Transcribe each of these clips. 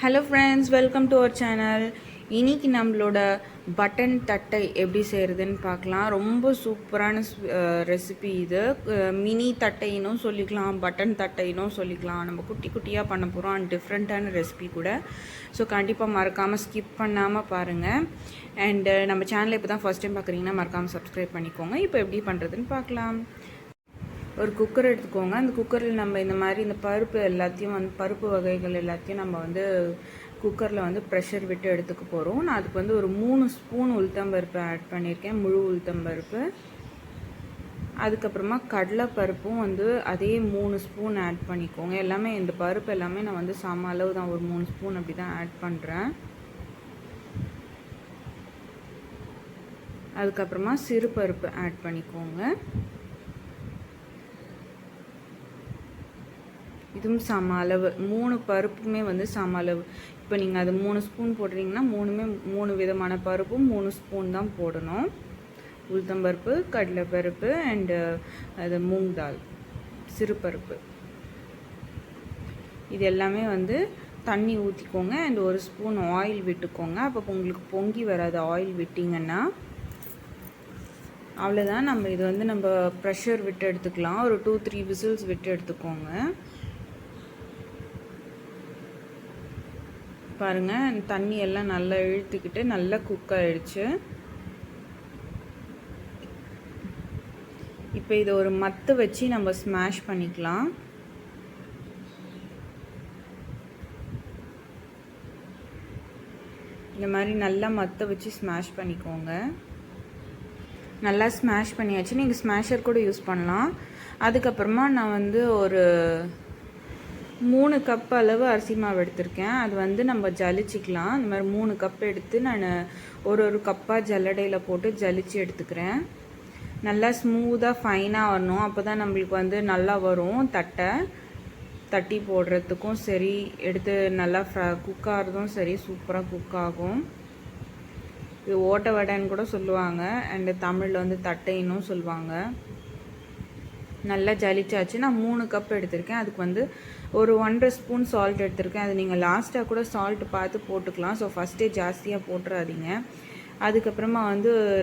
Hello friends, welcome to our channel. இன்றைக்கி நம்மளோட button தட்டை எப்படி செய்கிறதுன்னு பார்க்கலாம். ரொம்ப சூப்பரான ரெசிபி இது. மினி தட்டைனும் சொல்லிக்கலாம், பட்டன் தட்டைனும் சொல்லிக்கலாம். நம்ம குட்டி குட்டியாக பண்ண போகிறோம் அண்ட் டிஃப்ரெண்ட்டான ரெசிபி கூட. ஸோ கண்டிப்பாக மறக்காமல் ஸ்கிப் பண்ணாமல் பாருங்கள். அண்டு நம்ம சேனலை இப்போ தான் ஃபஸ்ட் டைம் பார்க்குறீங்கன்னா மறக்காமல் சப்ஸ்கிரைப் பண்ணிக்கோங்க. இப்போ எப்படி பண்ணுறதுன்னு பார்க்கலாம். ஒரு குக்கர் எடுத்துக்கோங்க. அந்த குக்கரில் நம்ம இந்த மாதிரி இந்த பருப்பு எல்லாத்தையும் பருப்பு வகைகள் எல்லாத்தையும் நம்ம குக்கரில் ப்ரெஷர் விட்டு எடுத்துக்க போகிறோம். நான் அதுக்கு ஒரு 3 ஸ்பூன் உளுத்தம்பருப்பு ஆட் பண்ணியிருக்கேன், முழு உளுத்தம்பருப்பு. அதுக்கப்புறமா கடலைப்பருப்பும் அதே 3 ஸ்பூன் ஆட் பண்ணிக்கோங்க. எல்லாமே இந்த பருப்பு எல்லாமே நான் சம அளவு தான், ஒரு 3 ஸ்பூன் அப்படி தான் ஆட் பண்ணுறேன். அதுக்கப்புறமா சிறுபருப்பு ஆட் பண்ணிக்கோங்க. இதுவும் சம அளவு, 3 பருப்புமே சம அளவு. இப்போ நீங்கள் அது 3 ஸ்பூன் போடுறீங்கன்னா 3 விதமான பருப்பும் 3 ஸ்பூன் தான் போடணும். உளுத்தம்பருப்பு, கடலைப்பருப்பு அண்டு அது மூங் தால், சிறுபருப்பு. இது எல்லாமே தண்ணி ஊற்றிக்கோங்க அண்ட் 1 ஸ்பூன் ஆயில் விட்டுக்கோங்க. அப்போ உங்களுக்கு பொங்கி வராது ஆயில் விட்டிங்கன்னா. அவ்வளோதான். நம்ம இது நம்ம ப்ரெஷர் விட்டு எடுத்துக்கலாம். ஒரு 2-3 விசில்ஸ் விட்டு எடுத்துக்கோங்க. பாருங்கள், தண்ணி எல்லாம் நல்லா இழுத்துக்கிட்டு நல்லா குக் ஆகிடுச்சு. இப்போ இதை ஒரு மத்து வச்சு நம்ம ஸ்மாஷ் பண்ணிக்கலாம். இந்த மாதிரி நல்லா மத்தை வச்சு ஸ்மாஷ் பண்ணிக்கோங்க. நல்லா ஸ்மாஷ் பண்ணியாச்சு. நீங்கள் ஸ்மாஷர் கூட யூஸ் பண்ணலாம். அதுக்கப்புறமா நான் ஒரு 3 கப் அளவு அரிசி மாவு எடுத்திருக்கேன். அது நம்ம ஜலிச்சிக்கலாம். இந்த மாதிரி 3 கப் எடுத்து நான் ஒரு கப்பாக ஜல்லடையில் போட்டு ஜலிச்சு எடுத்துக்கிறேன். நல்லா ஸ்மூத்தாக ஃபைனாக வரணும். அப்போ தான் நம்மளுக்கு நல்லா வரும். தட்டி போடுறதுக்கும் சரி, எடுத்து நல்லா குக் ஆகிறதும் சரி, சூப்பராக குக் ஆகும். இது ஓட்ட வடைன்னு கூட சொல்லுவாங்க, அண்டு தமிழில் தட்டைன்னும் சொல்லுவாங்க. நல்லா ஜலிச்சாச்சு. நான் 3 கப் எடுத்திருக்கேன். அதுக்கு ஒரு 1.5 ஸ்பூன் சால்ட் எடுத்திருக்கேன். அது நீங்கள் லாஸ்ட்டாக கூட சால்ட் பார்த்து போட்டுக்கலாம். ஸோ ஃபஸ்ட்டே ஜாஸ்தியாக போட்டுறாதீங்க. அதுக்கப்புறமா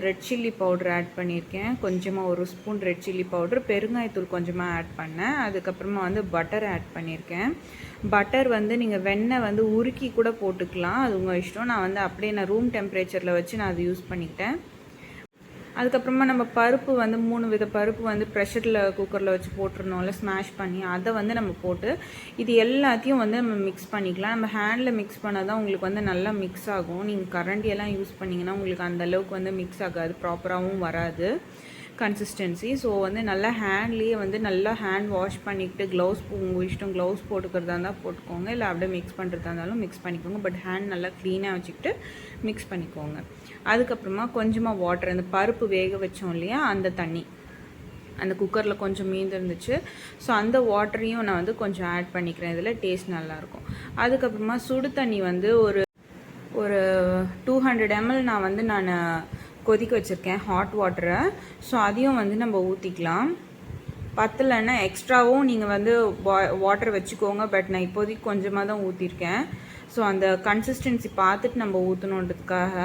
ரெட் சில்லி பவுடர் ஆட் பண்ணியிருக்கேன். கொஞ்சமாக 1 ஸ்பூன் ரெட் சில்லி பவுடர், பெருங்காயத்தூள் கொஞ்சமாக ஆட் பண்ணேன். அதுக்கப்புறமா பட்டர் ஆட் பண்ணியிருக்கேன். பட்டர் நீங்கள் வெண்ணெய் உருக்கி கூட போட்டுக்கலாம், அது உங்கள் இஷ்டம். நான் அப்படியே நான் ரூம் டெம்பரேச்சரில் வச்சு நான் அது யூஸ் பண்ணிக்கிட்டேன். அதுக்கப்புறமா நம்ம பருப்பு 3 வித பருப்பு ப்ரெஷரில் குக்கரில் வச்சு போட்டுருந்தோம்ல, ஸ்மாஷ் பண்ணி அதை நம்ம போட்டு இது எல்லாத்தையும் நம்ம மிக்ஸ் பண்ணிக்கலாம். நம்ம ஹேண்டில் மிக்ஸ் பண்ணால் தான் உங்களுக்கு நல்லா மிக்ஸ் ஆகும். நீங்கள் கரண்டியெல்லாம் யூஸ் பண்ணிங்கன்னா உங்களுக்கு அந்தளவுக்கு மிக்ஸ் ஆகாது, ப்ராப்பராகவும் வராது கன்சிஸ்டன்சி. ஸோ நல்லா ஹேண்ட்லேயே நல்லா ஹேண்ட் வாஷ் பண்ணிக்கிட்டு க்ளவுஸ் உங்கள் இஷ்டம், க்ளவுஸ் போட்டுக்கிறதா இருந்தால் போட்டுக்கோங்க, இல்லை அப்படியே மிக்ஸ் பண்ணுறதா இருந்தாலும் மிக்ஸ் பண்ணிக்கோங்க. பட் ஹேண்ட் நல்லா க்ளீனாக வச்சுக்கிட்டு மிக்ஸ் பண்ணிக்கோங்க. அதுக்கப்புறமா கொஞ்சமாக வாட்டர், அந்த பருப்பு வேக வச்சோம் இல்லையா, அந்த தண்ணி அந்த குக்கரில் கொஞ்சம் மீந்திருந்துச்சு. ஸோ அந்த வாட்டரையும் நான் கொஞ்சம் ஆட் பண்ணிக்கிறேன். இதில் டேஸ்ட் நல்லாயிருக்கும். அதுக்கப்புறமா சுடு தண்ணி ஒரு 200 ml நான் கொதிக்க வச்சுருக்கேன், ஹாட் வாட்டரை. ஸோ அதையும் நம்ம ஊற்றிக்கலாம். பத்தலைன்னா எக்ஸ்ட்ராவும் நீங்கள் வாட்டர் வச்சுக்கோங்க. பட் நான் இப்போதைக்கு கொஞ்சமாக தான் ஊற்றிருக்கேன். ஸோ அந்த கன்சிஸ்டன்சி பார்த்துட்டு நம்ம ஊற்றணுன்றதுக்காக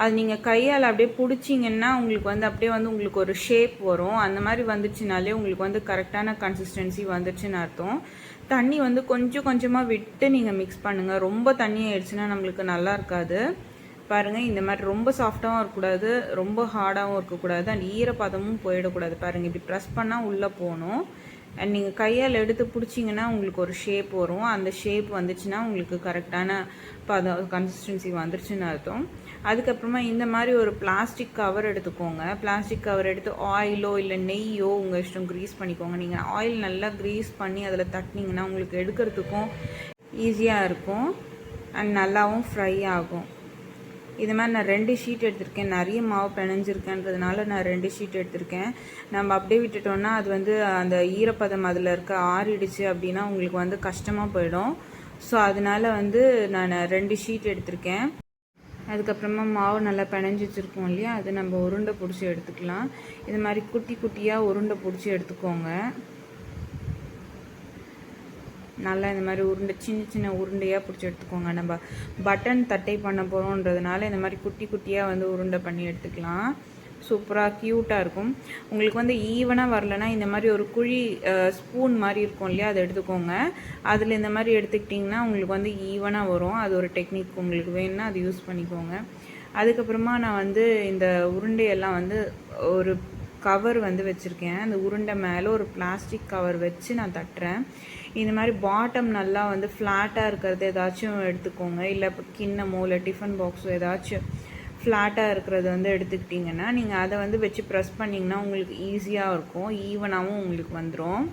அது நீங்கள் கையால் அப்படியே பிடிச்சிங்கன்னா உங்களுக்கு அப்படியே உங்களுக்கு ஒரு ஷேப் வரும். அந்த மாதிரி வந்துச்சுனாலே உங்களுக்கு கரெக்டான கன்சிஸ்டன்சி வந்துச்சுன்னு அர்த்தம். தண்ணி கொஞ்சம் கொஞ்சமாக விட்டு நீங்கள் மிக்ஸ் பண்ணுங்கள். ரொம்ப தண்ணி ஆயிடுச்சுன்னா நம்மளுக்கு நல்லா இருக்காது. பாருங்கள், இந்த மாதிரி ரொம்ப சாஃப்டாகவும் இருக்கக்கூடாது, ரொம்ப ஹார்டாகவும் இருக்கக்கூடாது, அண்ட் ஈரப்பதமும் போயிடக்கூடாது. பாருங்கள், இப்படி ப்ரெஸ் பண்ணால் உள்ளே போகணும். அண்ட் நீங்கள் கையால் எடுத்து பிடிச்சிங்கன்னா உங்களுக்கு ஒரு ஷேப் வரும். அந்த ஷேப் வந்துச்சுன்னா உங்களுக்கு கரெக்டான கன்சிஸ்டன்சி வந்துருச்சுன்னு அர்த்தம். அதுக்கப்புறமா இந்த மாதிரி ஒரு பிளாஸ்டிக் கவர் எடுத்துக்கோங்க. பிளாஸ்டிக் கவர் எடுத்து ஆயிலோ இல்லை நெய்யோ உங்கள் இஷ்டம் க்ரீஸ் பண்ணிக்கோங்க. நீங்கள் ஆயில் நல்லா க்ரீஸ் பண்ணி அதில் தட்டினீங்கன்னா உங்களுக்கு எடுக்கிறதுக்கும் ஈஸியாக இருக்கும் அண்ட் நல்லாவும் ஃப்ரை ஆகும். இது மாதிரி நான் 2 ஷீட் எடுத்திருக்கேன். நிறைய மாவு பிணைஞ்சிருக்கேன்றதுனால நான் 2 ஷீட் எடுத்திருக்கேன். நம்ம அப்படியே விட்டுட்டோன்னா அது அந்த ஈரப்பதம் அதில் இருக்க ஆறிடுச்சு அப்படின்னா உங்களுக்கு கஷ்டமாக போயிடும். ஸோ அதனால் நான் 2 ஷீட் எடுத்திருக்கேன். அதுக்கப்புறமா மாவு நல்லா பிணைஞ்சி வச்சுருக்கோம் இல்லையா, அது நம்ம உருண்டை பிடிச்சி எடுத்துக்கலாம். இது மாதிரி குட்டி குட்டியாக உருண்டை பிடிச்சி எடுத்துக்கோங்க. நல்லா இந்த மாதிரி உருண்டை சின்ன சின்ன உருண்டையாக பிடிச்சி எடுத்துக்கோங்க. நம்ம பட்டன் தட்டை பண்ண போகிறோன்றதுனால இந்த மாதிரி குட்டி குட்டியாக வந்து உருண்டை பண்ணி எடுத்துக்கலாம். சூப்பராக க்யூட்டாக இருக்கும். உங்களுக்கு வந்து ஈவனாக வரலன்னா இந்த மாதிரி ஒரு குழி ஸ்பூன் மாதிரி இருக்கும் இல்லையா, அதை எடுத்துக்கோங்க. அதில் இந்த மாதிரி எடுத்துக்கிட்டிங்கன்னா உங்களுக்கு வந்து ஈவனாக வரும். அது ஒரு டெக்னிக், உங்களுக்கு வேணும்னா அது யூஸ் பண்ணிக்கோங்க. அதுக்கப்புறமா நான் வந்து இந்த உருண்டையெல்லாம் வந்து ஒரு கவர் வந்து வச்சுருக்கேன். அந்த உருண்டை மேலே ஒரு பிளாஸ்டிக் கவர் வச்சு நான் தட்டுறேன். இந்த மாதிரி பாட்டம் நல்லா வந்து ஃப்ளாட்டாக இருக்கிறது ஏதாச்சும் எடுத்துக்கோங்க. இல்லை இப்போ கிண்ணமோ இல்லை டிஃபன் பாக்ஸோ ஏதாச்சும் ஃப்ளாட்டாக இருக்கிறது வந்து எடுத்துக்கிட்டிங்கன்னா நீங்கள் அதை வந்து வச்சு ப்ரெஸ் பண்ணிங்கன்னா உங்களுக்கு ஈஸியாக இருக்கும், ஈவனாகவும் உங்களுக்கு வந்துடும்.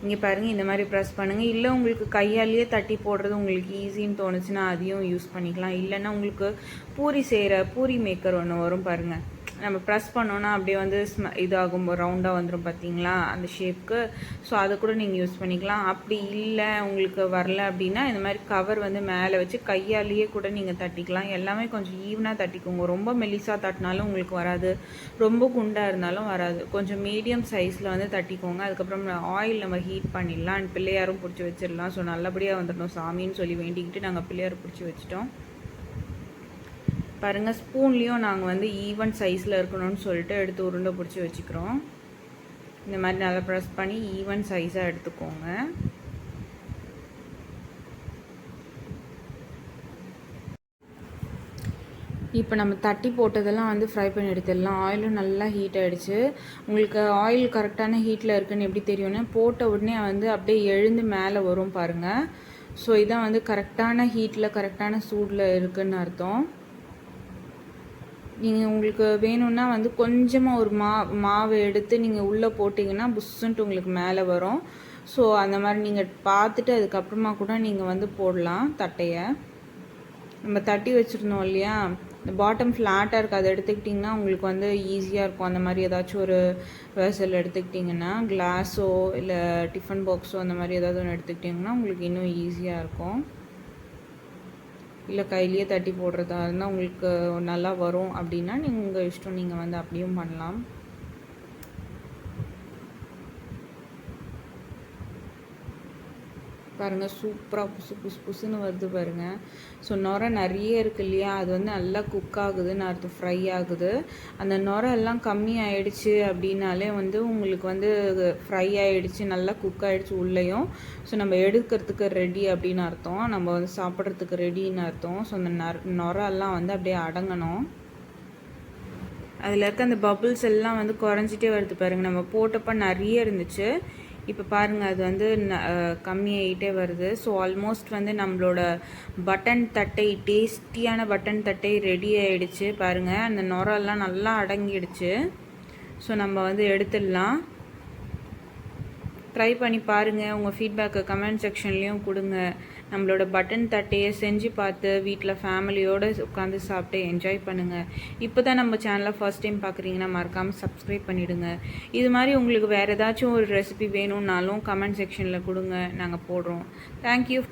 இங்கே பாருங்கள், இந்த மாதிரி ப்ரெஸ் பண்ணுங்கள். இல்லை உங்களுக்கு கையாலேயே தட்டி போடுறது உங்களுக்கு ஈஸின்னு தோணுச்சுன்னா அதையும் யூஸ் பண்ணிக்கலாம். இல்லைன்னா உங்களுக்கு பூரி செய்கிற பூரி மேக்கர் ஒன்று வரும் பாருங்கள், நம்ம ப்ரெஸ் பண்ணோன்னா அப்படியே வந்து இதாகும், ரவுண்டாக வந்துடும் பார்த்தீங்களா அந்த ஷேப்புக்கு. ஸோ அதை கூட நீங்கள் யூஸ் பண்ணிக்கலாம். அப்படி இல்லை உங்களுக்கு வரல அப்படின்னா இந்த மாதிரி கவர் வந்து மேலே வச்சு கையாலேயே கூட நீங்கள் தட்டிக்கலாம். எல்லாமே கொஞ்சம் ஈவனாக தட்டிக்கோங்க. ரொம்ப மெலிசாக தட்டினாலும் உங்களுக்கு வராது, ரொம்ப குண்டாக இருந்தாலும் வராது. கொஞ்சம் மீடியம் சைஸில் வந்து தட்டிக்கோங்க. அதுக்கப்புறம் ஆயில் நம்ம ஹீட் பண்ணிடலாம், பிள்ளையாரும் பிடிச்சி வச்சிடலாம். ஸோ நல்லபடியாக வந்துடணும் சாமின்னு சொல்லி வேண்டிக்கிட்டு நாங்கள் பிள்ளையார் பிடிச்சி வச்சிட்டோம். பாருங்கள், ஸ்பூன்லேயும் நாங்கள் வந்து ஈவன் சைஸில் இருக்கணும்னு சொல்லிட்டு எடுத்து உருண்டை பிடிச்சி வச்சுக்கிறோம். இந்த மாதிரி நல்லா ப்ரெஸ் பண்ணி ஈவன் சைஸாக எடுத்துக்கோங்க. இப்போ நம்ம தட்டி போட்டதெல்லாம் வந்து ஃப்ரை பண்ணி எடுத்துடலாம். ஆயிலும் நல்லா ஹீட் ஆகிடுச்சு. உங்களுக்கு ஆயில் கரெக்டான ஹீட்டில் இருக்குதுன்னு எப்படி தெரியும்னா, போட்ட உடனே வந்து அப்படியே எழுந்து மேலே வரும் பாருங்கள். ஸோ இதான் வந்து கரெக்டான ஹீட்டில் கரெக்டான சூடில் இருக்குதுன்னு அர்த்தம். நீங்கள் உங்களுக்கு வேணும்னா வந்து கொஞ்சமாக ஒரு மாவு எடுத்து நீங்கள் உள்ளே போட்டிங்கன்னா புஷ்ஷுன்ட்டு உங்களுக்கு மேலே வரும். ஸோ அந்த மாதிரி நீங்கள் பார்த்துட்டு அதுக்கப்புறமா கூட நீங்கள் வந்து போடலாம் தட்டையை. நம்ம தட்டி வச்சுருந்தோம் இல்லையா, இந்த பாட்டம் ஃப்ளாட்டாக இருக்குது, அதை எடுத்துக்கிட்டிங்கன்னா உங்களுக்கு வந்து ஈஸியாக இருக்கும். அந்த மாதிரி ஏதாச்சும் ஒரு வெசல் எடுத்துக்கிட்டிங்கன்னா, கிளாஸோ இல்லை டிஃபன் பாக்ஸோ அந்த மாதிரி ஏதாவது ஒன்று எடுத்துக்கிட்டிங்கன்னா உங்களுக்கு இன்னும் ஈஸியாக இருக்கும். இல்லை கையிலேயே தட்டி போடுறதா இருந்தால் உங்களுக்கு நல்லா வரும் அப்படின்னா நீங்கள் உங்கள் இஷ்டம், நீங்கள் வந்து அப்படியும் பண்ணலாம். பாருங்கள், சூப்பராக புசுன்னு வருது பாருங்கள். ஸோ நுரை நிறைய இருக்குது இல்லையா, அது வந்து நல்லா குக் ஆகுதுன்னு அர்த்தம், ஃப்ரை ஆகுது. அந்த நுரை எல்லாம் கம்மி ஆகிடுச்சு அப்படின்னாலே வந்து உங்களுக்கு வந்து ஃப்ரை ஆகிடுச்சு, நல்லா குக் ஆகிடுச்சு உள்ளேயும். ஸோ நம்ம எடுக்கிறதுக்கு ரெடி அப்படின்னு அர்த்தம், நம்ம வந்து சாப்பிட்றதுக்கு ரெடின்னு அர்த்தம். ஸோ அந்த நுரெல்லாம் வந்து அப்படியே அடங்கணும். அதில் இருக்க அந்த பபுள்ஸ் எல்லாம் வந்து குறைஞ்சிட்டே வருது பாருங்கள். நம்ம போட்டப்போ நிறைய இருந்துச்சு, இப்போ பாருங்கள் அது வந்து கம்மியாகிட்டே வருது. ஸோ ஆல்மோஸ்ட் வந்து நம்மளோட பட்டன் தட்டை, டேஸ்டியான பட்டன் தட்டை ரெடி ஆகிடுச்சு பாருங்கள். அந்த நுரெல்லாம் நல்லா அடங்கிடுச்சு. ஸோ நம்ம வந்து எடுத்துடலாம். ட்ரை பண்ணி பாருங்கள், உங்கள் ஃபீட்பேக்கை கமெண்ட் செக்ஷன்லேயும் கொடுங்க. நம்மளோட பட்டன் தட்டையை செஞ்சு பார்த்து வீட்டில் ஃபேமிலியோடு உட்காந்து சாப்பிட்டு என்ஜாய் பண்ணுங்கள். இப்போ தான் நம்ம சேனலை ஃபர்ஸ்ட் டைம் பார்க்குறீங்கன்னா மறக்காமல் சப்ஸ்கிரைப் பண்ணிவிடுங்க. இது மாதிரி உங்களுக்கு வேறு ஏதாச்சும் ஒரு ரெசிபி வேணும்னாலும் கமெண்ட் செக்ஷனில் கொடுங்க, நாங்கள் போடுறோம். தேங்க்யூ.